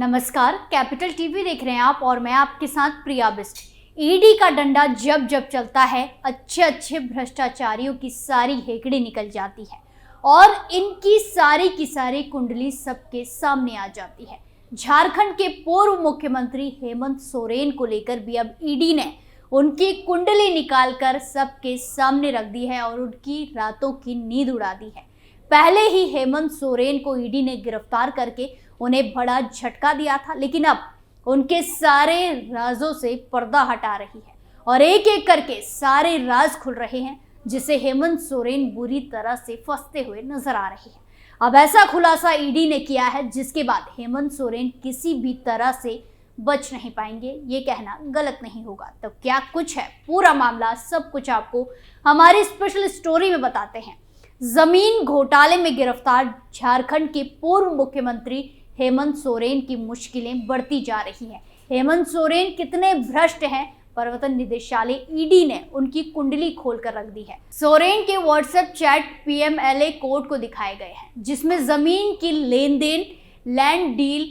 नमस्कार, capital TV देख रहे हैं आप और मैं आपके साथ प्रिया बिस्ट। ईडी का डंडा जब जब चलता है, अच्छे अच्छे भ्रष्टाचारियों की सारी हेकड़ी निकल जाती है और इनकी सारी की सारी कुंडली सबके सामने आ जाती है। झारखंड के पूर्व मुख्यमंत्री हेमंत सोरेन को लेकर भी अब ईडी ने उनकी कुंडली निकालकर सबके सामने रख दी है और उनकी रातों की नींद उड़ा दी है। पहले ही हेमंत सोरेन को ईडी ने गिरफ्तार करके उन्हें बड़ा झटका दिया था, लेकिन अब उनके सारे राजों से पर्दा हटा रही है और एक एक करके सारे राज खुल रहे हैं, जिसे हेमंत सोरेन बुरी तरह से फंसते हुए नजर आ रहे हैं। अब ऐसा खुलासा ईडी ने किया है जिसके बाद हेमंत सोरेन किसी भी तरह से बच नहीं पाएंगे, ये कहना गलत नहीं होगा। तो क्या कुछ है पूरा मामला, सब कुछ आपको हमारी स्पेशल स्टोरी में बताते हैं। जमीन घोटाले में गिरफ्तार झारखंड के पूर्व मुख्यमंत्री हेमंत सोरेन की मुश्किलें बढ़ती जा रही हैं। हेमंत सोरेन कितने भ्रष्ट हैं, प्रवर्तन निदेशालय ईडी ने उनकी कुंडली खोलकर रख दी है। सोरेन के व्हाट्सएप चैट पीएमएलए कोर्ट को दिखाए गए हैं, जिसमें जमीन की लेन देन, लैंड डील,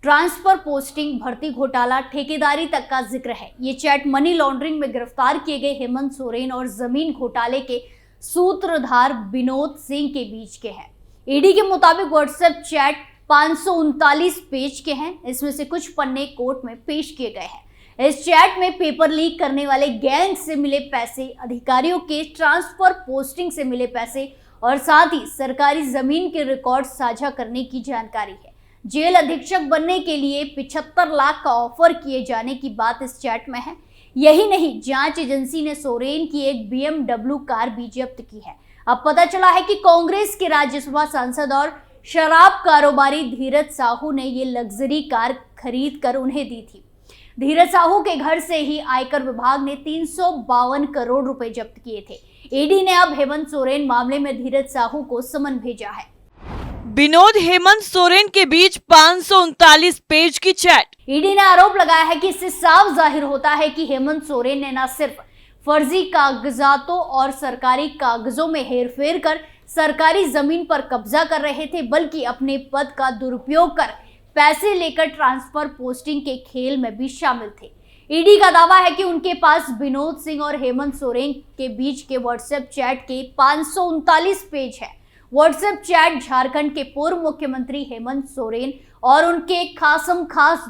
ट्रांसफर पोस्टिंग, भर्ती घोटाला, ठेकेदारी तक का जिक्र है। ये चैट मनी लॉन्ड्रिंग में गिरफ्तार किए गए हेमंत सोरेन और जमीन घोटाले के सूत्रधार विनोद सिंह के बीच के हैं। ईडी के मुताबिक व्हाट्सएप चैट 539 पेज के हैं। इसमें से कुछ पन्ने कोर्ट में पेश किए गए हैं। इस चैट में पेपर लीक करने वाले गैंग से मिले पैसे, अधिकारियों के ट्रांसफर पोस्टिंग से मिले पैसे और साथ ही सरकारी जमीन के रिकॉर्ड साझा करने की जानकारी है। जेल अधीक्षक बनने के लिए 75 लाख का ऑफर किए जाने की बात इस चैट में है। यही नहीं, जांच एजेंसी ने सोरेन की एक BMW कार भी जब्त की है। अब पता चला है कि कांग्रेस के राज्यसभा सांसद और शराब कारोबारी धीरज साहू ने ये लग्जरी कार खरीद कर उन्हें दी थी। धीरज साहू के घर से ही आयकर विभाग ने 352 करोड़ रुपए जब्त किए थे। ईडी ने अब हेमंत सोरेन मामले में धीरज साहू को समन भेजा है। विनोद हेमंत सोरेन के बीच 539 पेज की चैट। ईडी ने आरोप लगाया है कि इससे साफ जाहिर होता है कि हेमंत सोरेन ने न सिर्फ फर्जी कागजातों और सरकारी कागजों में हेरफेर कर सरकारी जमीन पर कब्जा कर रहे थे, बल्कि अपने पद का दुरुपयोग कर पैसे लेकर ट्रांसफर पोस्टिंग के खेल में भी शामिल थे। ईडी का दावा है कि उनके पास विनोद सिंह और हेमंत सोरेन के बीच के व्हाट्सएप चैट के 539 पेज है। व्हाट्सएप चैट झारखंड के पूर्व मुख्यमंत्री हेमंत सोरेन और उनके खास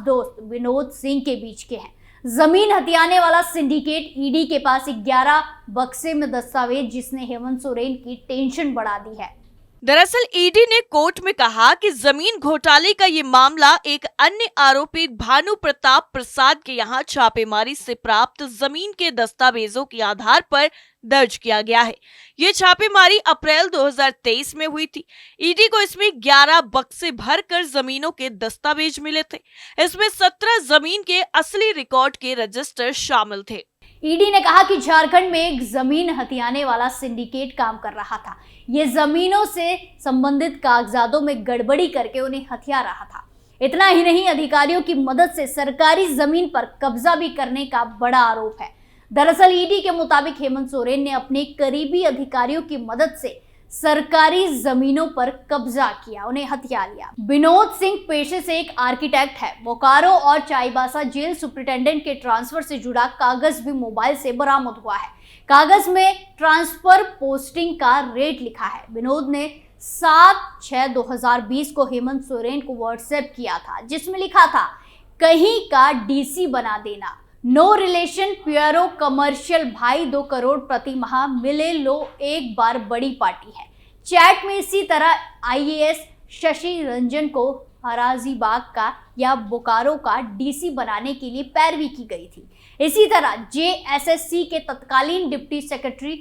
दोस्त विनोद सिंह के बीच के हैं। जमीन हथियाने वाला सिंडिकेट ईडी के पास 11 बक्से में दस्तावेज, जिसने हेमंत सोरेन की टेंशन बढ़ा दी है। दरअसल ईडी ने कोर्ट में कहा कि जमीन घोटाले का ये मामला एक अन्य आरोपी भानु प्रताप प्रसाद के यहाँ छापेमारी से प्राप्त जमीन के दस्तावेजों के आधार पर दर्ज किया गया है। ये छापेमारी अप्रैल 2023 में हुई थी। ईडी को इसमें 11 बक्से भरकर जमीनों के दस्तावेज मिले थे। इसमें 17 जमीन के असली रिकॉर्ड के रजिस्टर शामिल थे। ईडी ने कहा कि झारखंड में एक जमीन हथियाने वाला सिंडिकेट काम कर रहा था। ये जमीनों से संबंधित कागजातों में गड़बड़ी करके उन्हें हथिया रहा था। इतना ही नहीं, अधिकारियों की मदद से सरकारी जमीन पर कब्जा भी करने का बड़ा आरोप है। दरअसल ईडी के मुताबिक हेमंत सोरेन ने अपने करीबी अधिकारियों की मदद से सरकारी जमीनों पर कब्जा किया, उन्हें हथिया लिया। विनोद सिंह पेशे से एक आर्किटेक्ट है। बोकारो और चाईबासा जेल सुपरिटेंडेंट के ट्रांसफर से जुड़ा कागज भी मोबाइल से बरामद हुआ है। कागज में ट्रांसफर पोस्टिंग का रेट लिखा है। विनोद ने 7/6/2020 को हेमंत सोरेन को व्हाट्सएप किया था, जिसमें लिखा था, कहीं का डीसी बना देना, नो रिलेशन, प्यूरो कमर्शियल, भाई 2 करोड़ प्रति माह मिले, लो एक बार बड़ी पार्टी है। चैट में इसी तरह IAS शशि रंजन को हराजीबाग का या बोकारो का डीसी बनाने के लिए पैरवी की गई थी। इसी तरह JSSC के तत्कालीन डिप्टी सेक्रेटरी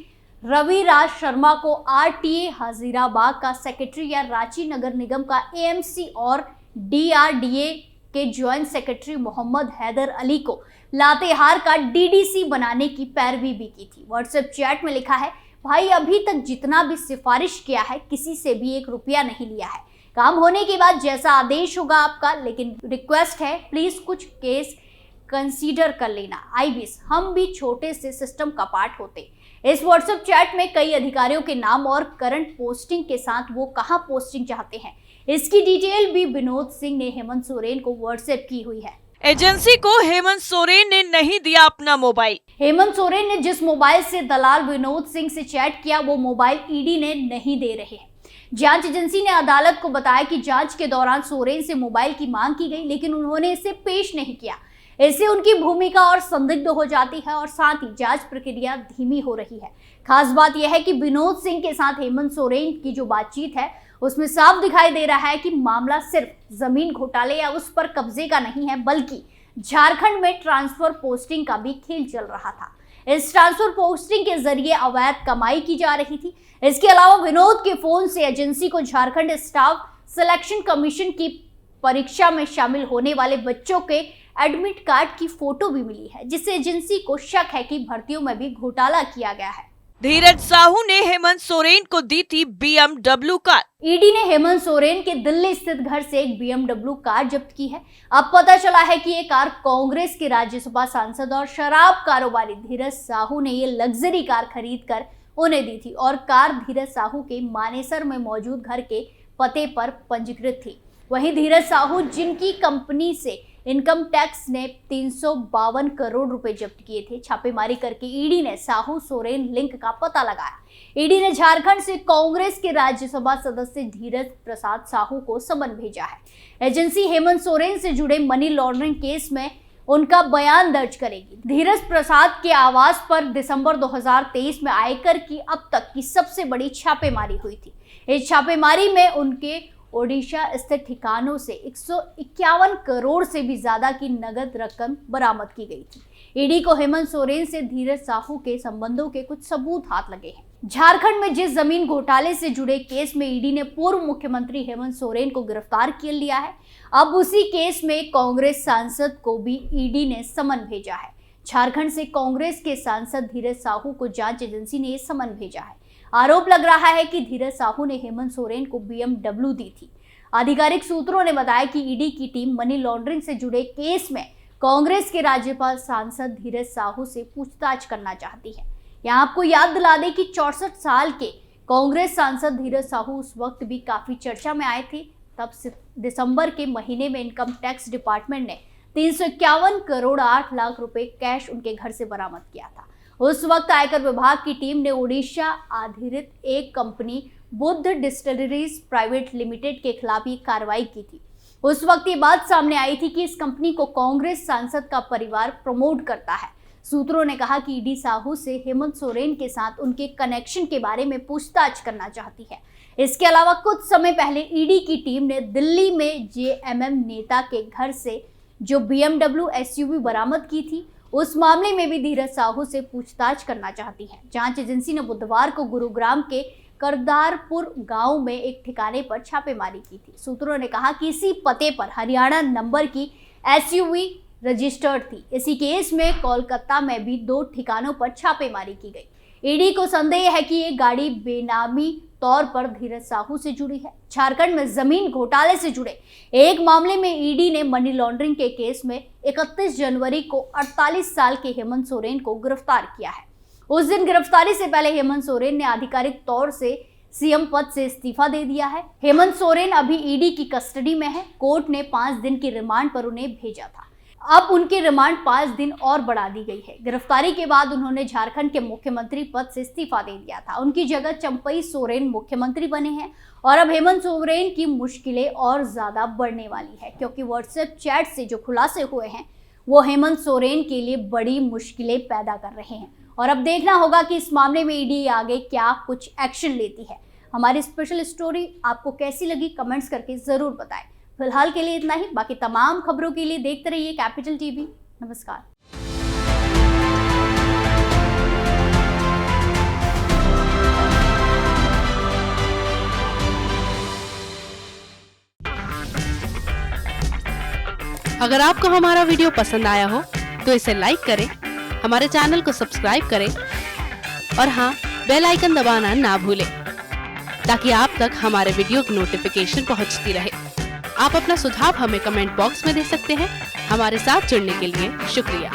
रवि राज शर्मा को RTA हजीराबाग का सेक्रेटरी या रांची नगर निगम का AMC और DRDA के ज्वाइंट सेक्रेटरी मोहम्मद हैदर अली को लातेहार का DDC बनाने की पैरवी भी की थी। व्हाट्सएप चैट में लिखा है, भाई अभी तक जितना भी सिफारिश किया है, किसी से भी 1 रुपया नहीं लिया है। काम होने के बाद जैसा आदेश होगा आपका, लेकिन रिक्वेस्ट है प्लीज कुछ केस कंसीडर कर लेना। IBIS, हम भी छोटे से सिस्टम का पार्ट होते। इस व्हाट्सएप चैट में कई अधिकारियों के नाम और करंट पोस्टिंग के साथ वो कहां पोस्टिंग चाहते हैं, इसकी डिटेल भी विनोद सिंह ने हेमंत सोरेन को व्हाट्सएप की हुई है। एजेंसी को हेमंत सोरेन ने नहीं दिया अपना मोबाइल। हेमंत सोरेन ने जिस मोबाइल से दलाल विनोद सिंह से चैट किया वो मोबाइल ईडी ने नहीं दे रहे हैं। जांच एजेंसी ने अदालत को बताया कि जांच के दौरान सोरेन से मोबाइल की मांग की गई, लेकिन उन्होंने इसे पेश नहीं किया। इससे उनकी भूमिका और संदिग्ध हो जाती है और साथ ही जांच प्रक्रिया धीमी हो रही है। खास बात यह है कि विनोद सिंह के साथ हेमंत सोरेन की जो बातचीत है उसमें साफ दिखाई दे रहा है कि मामला सिर्फ जमीन घोटाले या उस पर कब्जे का नहीं है, बल्कि झारखंड में ट्रांसफर पोस्टिंग का भी खेल चल रहा था। इस ट्रांसफर पोस्टिंग के जरिए अवैध कमाई की जा रही थी। इसके अलावा विनोद के फोन से एजेंसी को झारखंड स्टाफ सिलेक्शन कमीशन की परीक्षा में शामिल होने वाले बच्चों के एडमिट कार्ड की फोटो भी मिली है, जिससे एजेंसी को शक है कि भर्तियों में भी घोटाला किया गया है। धीरज साहू ने हेमंत सोरेन को दी थी BMW कार। ईडी ने हेमंत सोरेन के दिल्ली स्थित घर से एक BMW कार जब्त की है। अब पता चला है कि ये कार कांग्रेस के राज्यसभा सांसद और शराब कारोबारी धीरज साहू ने ये लग्जरी कार खरीद कर उन्हें दी थी और कार धीरज साहू के मानेसर में मौजूद घर के पते पर पंजीकृत थी। वहीं धीरज साहू, जिनकी कंपनी से इनकम टैक्स ने 352 करोड़ रुपए जब्त किए थे, छापेमारी करके ईडी ने साहू सोरेन लिंक का पता लगाया। ईडी ने झारखंड से कांग्रेस के राज्यसभा सदस्य धीरज प्रसाद साहू को समन भेजा है। एजेंसी हेमंत सोरेन से जुड़े मनी लॉन्ड्रिंग केस में उनका बयान दर्ज करेगी। धीरज प्रसाद के आवास पर दिसंबर 2023 में आयकर की अब तक की सबसे बड़ी छापेमारी हुई थी। इस छापेमारी में उनके ओडिशा स्थित ठिकानों से 151 करोड़ से भी ज्यादा की नगद रकम बरामद की गई थी। ईडी को हेमंत सोरेन से धीरज साहू के संबंधों के कुछ सबूत हाथ लगे हैं। झारखंड में जिस जमीन घोटाले से जुड़े केस में ईडी ने पूर्व मुख्यमंत्री हेमंत सोरेन को गिरफ्तार कर लिया है, अब उसी केस में कांग्रेस सांसद को भी ईडी ने समन भेजा है। झारखंड से कांग्रेस के सांसद धीरज साहू को जांच एजेंसी ने ये समन भेजा है। आरोप लग रहा है कि धीरज साहू ने हेमंत सोरेन को BMW दी थी। आधिकारिक सूत्रों ने बताया कि ईडी की टीम मनी लॉन्ड्रिंग से जुड़े केस में कांग्रेस के राज्यपाल सांसद धीरज साहू से पूछताछ करना चाहती है। यहाँ आपको याद दिला दें कि 64 साल के कांग्रेस सांसद धीरज साहू उस वक्त भी काफी चर्चा में आए थे। तब दिसंबर के महीने में इनकम टैक्स डिपार्टमेंट ने 351 करोड़ 8 लाख रुपए कैश उनके घर से बरामद किया था। उस वक्त आयकर विभाग की टीम ने ओडिशा आधारित एक company Buddha distilleries private limited के खिलाफ ये कार्रवाई की थी। उस वक्त ये बात सामने आई थी कि इस कंपनी को कांग्रेस सांसद का परिवार प्रमोट करता है। सूत्रों ने कहा कि ईडी साहू से हेमंत सोरेन के साथ उनके कनेक्शन के बारे में पूछताछ करना चाहती है। इसके अलावा कुछ समय पहले ईडी की टीम ने दिल्ली में JMM नेता के घर से जो BMW SUV बरामद की थी, उस मामले में भी धीरज साहू से पूछताछ करना चाहती है। जांच एजेंसी ने बुधवार को गुरुग्राम के करदारपुर गांव में एक ठिकाने पर छापेमारी की थी। सूत्रों ने कहा कि इसी पते पर हरियाणा नंबर की SUV रजिस्टर्ड थी। इसी केस में कोलकाता में भी 2 ठिकानों पर छापेमारी की गई। ईडी को संदेह है कि ये गाड़ी बेनामी तौर पर धीरज साहू से जुड़ी है। झारखंड में जमीन घोटाले से जुड़े एक मामले में ईडी ने मनी लॉन्ड्रिंग के केस में 31 जनवरी को 48 साल के हेमंत सोरेन को गिरफ्तार किया है। उस दिन गिरफ्तारी से पहले हेमंत सोरेन ने आधिकारिक तौर से सीएम पद से इस्तीफा दे दिया है। हेमंत सोरेन अभी ईडी की कस्टडी में है। कोर्ट ने 5 दिन की रिमांड पर उन्हें भेजा था। अब उनकी रिमांड 5 दिन और बढ़ा दी गई है। गिरफ्तारी के बाद उन्होंने झारखंड के मुख्यमंत्री पद से इस्तीफा दे दिया था। उनकी जगह चंपई सोरेन मुख्यमंत्री बने हैं और अब हेमंत सोरेन की मुश्किलें और ज्यादा बढ़ने वाली है, क्योंकि व्हाट्सएप चैट से जो खुलासे हुए हैं वो हेमंत सोरेन के लिए बड़ी मुश्किलें पैदा कर रहे हैं। और अब देखना होगा कि इस मामले में ईडी आगे क्या कुछ एक्शन लेती है। हमारी स्पेशल स्टोरी आपको कैसी लगी कमेंट्स करके जरूर बताएं। फिलहाल के लिए इतना ही। बाकी तमाम खबरों के लिए देखते रहिए कैपिटल टीवी। नमस्कार। अगर आपको हमारा वीडियो पसंद आया हो तो इसे लाइक करें, हमारे चैनल को सब्सक्राइब करें और हाँ, बेल आइकन दबाना ना भूलें ताकि आप तक हमारे वीडियो की नोटिफिकेशन पहुंचती रहे। आप अपना सुझाव हमें कमेंट बॉक्स में दे सकते हैं। हमारे साथ जुड़ने के लिए शुक्रिया।